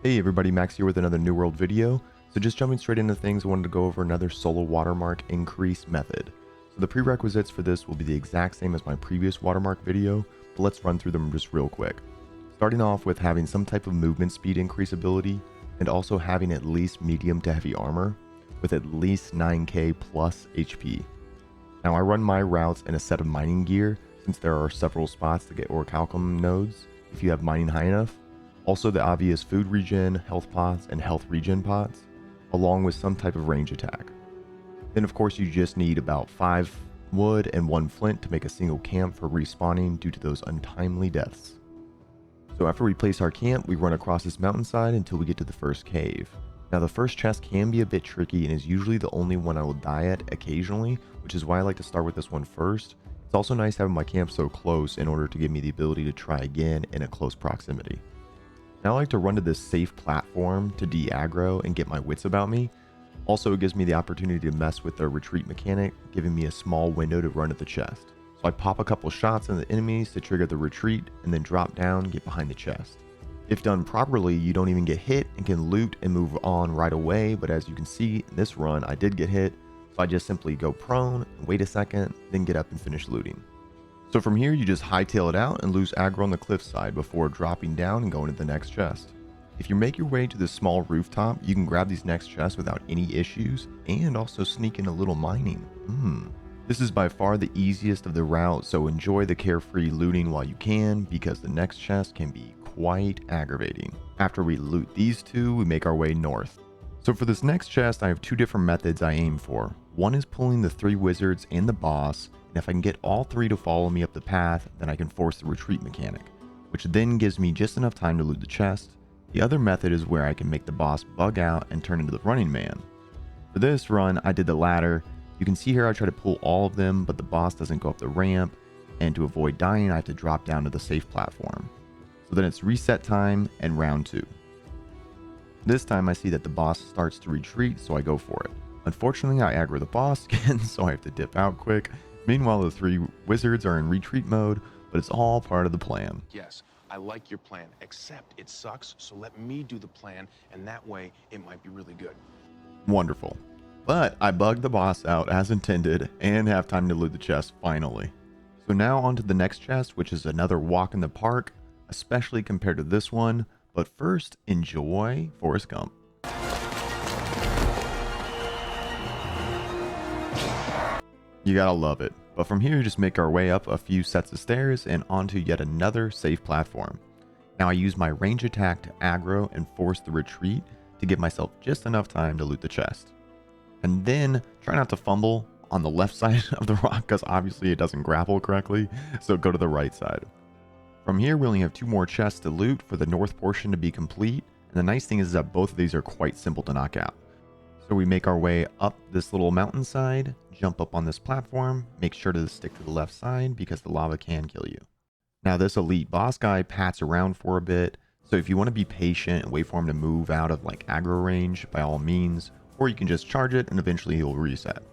Hey everybody, Max here with another New World video. So just jumping straight into things, I wanted to go over another solo watermark increase method. So the prerequisites for this will be the exact same as my previous watermark video, but let's run through them just real quick. Starting off with having some type of movement speed increase ability, and also having at least medium to heavy armor, with at least 9k plus HP. Now I run my routes in a set of mining gear, since there are several spots to get orichalcum nodes if you have mining high enough. Also the obvious food regen, health pots, and health regen pots, along with some type of range attack. Then of course you just need about 5 wood and 1 flint to make a single camp for respawning due to those untimely deaths. So after we place our camp, we run across this mountainside until we get to the first cave. Now the first chest can be a bit tricky and is usually the only one I will die at occasionally, which is why I like to start with this one first. It's also nice having my camp so close in order to give me the ability to try again in a close proximity. Now I like to run to this safe platform to de-aggro and get my wits about me. Also, it gives me the opportunity to mess with the retreat mechanic, giving me a small window to run at the chest. So I pop a couple shots in the enemies to trigger the retreat and then drop down, get behind the chest. If done properly, you don't even get hit and can loot and move on right away, but as you can see in this run, I did get hit, so I just simply go prone, wait a second, then get up and finish looting. So from here, you just hightail it out and lose aggro on the cliffside before dropping down and going to the next chest. If you make your way to this small rooftop, you can grab these next chests without any issues and also sneak in a little mining. This is by far the easiest of the route, so enjoy the carefree looting while you can because the next chest can be quite aggravating. After we loot these two, we make our way north. So for this next chest, I have 2 different methods I aim for. One is pulling the 3 wizards and the boss, and if I can get all 3 to follow me up the path, then I can force the retreat mechanic, which then gives me just enough time to loot the chest. The other method is where I can make the boss bug out and turn into the running man. For this run, I did the latter. You can see here I try to pull all of them, but the boss doesn't go up the ramp, and to avoid dying, I have to drop down to the safe platform. So then it's reset time and round 2. This time I see that the boss starts to retreat, so I go for it. Unfortunately, I aggro the boss again, so I have to dip out quick. Meanwhile, the 3 wizards are in retreat mode, but it's all part of the plan. Yes, I like your plan, except it sucks, so let me do the plan, and that way it might be really good. Wonderful. But I bugged the boss out as intended and have time to loot the chest finally. So now on to the next chest, which is another walk in the park, especially compared to this one. But first, enjoy Forrest Gump. You gotta love it. But from here, you just make our way up a few sets of stairs and onto yet another safe platform. Now I use my range attack to aggro and force the retreat to give myself just enough time to loot the chest. And then try not to fumble on the left side of the rock because obviously it doesn't grapple correctly, so go to the right side. From here, we only have 2 more chests to loot for the north portion to be complete, and the nice thing is that both of these are quite simple to knock out. So we make our way up this little mountainside, jump up on this platform, make sure to stick to the left side because the lava can kill you. Now this elite boss guy pats around for a bit, so if you want to be patient and wait for him to move out of like aggro range, by all means, or you can just charge it and eventually he'll reset.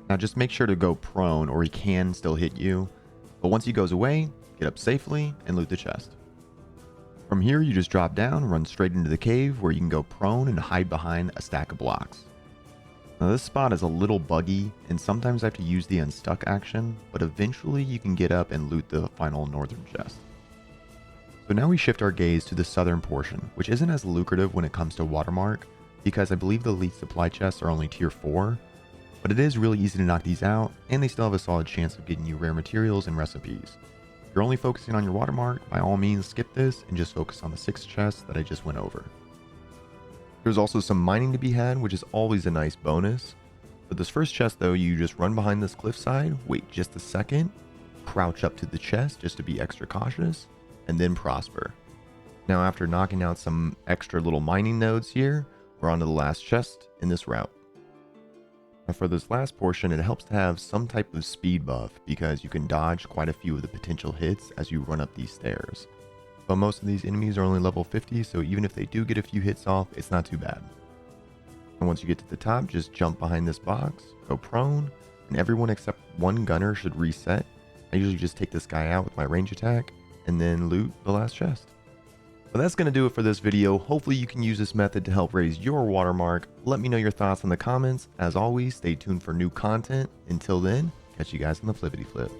Now just make sure to go prone or he can still hit you, but once he goes away, get up safely and loot the chest. From here, you just drop down, run straight into the cave where you can go prone and hide behind a stack of blocks. Now this spot is a little buggy and sometimes I have to use the unstuck action, but eventually you can get up and loot the final northern chest. So now we shift our gaze to the southern portion, which isn't as lucrative when it comes to Watermark because I believe the elite supply chests are only tier 4, but it is really easy to knock these out and they still have a solid chance of getting you rare materials and recipes. If you're only focusing on your watermark, by all means skip this and just focus on the 6 chests that I just went over. There's also some mining to be had, which is always a nice bonus. For this first chest though, you just run behind this cliffside, wait just a second, crouch up to the chest just to be extra cautious, and then prosper. Now after knocking out some extra little mining nodes here, we're on to the last chest in this route. Now for this last portion, it helps to have some type of speed buff because you can dodge quite a few of the potential hits as you run up these stairs. But most of these enemies are only level 50, so even if they do get a few hits off, it's not too bad. And once you get to the top, just jump behind this box, go prone, and everyone except 1 gunner should reset. I usually just take this guy out with my range attack and then loot the last chest. But that's going to do it for this video. Hopefully you can use this method to help raise your watermark. Let me know your thoughts in the comments. As always, stay tuned for new content. Until then, catch you guys on the flippity flip.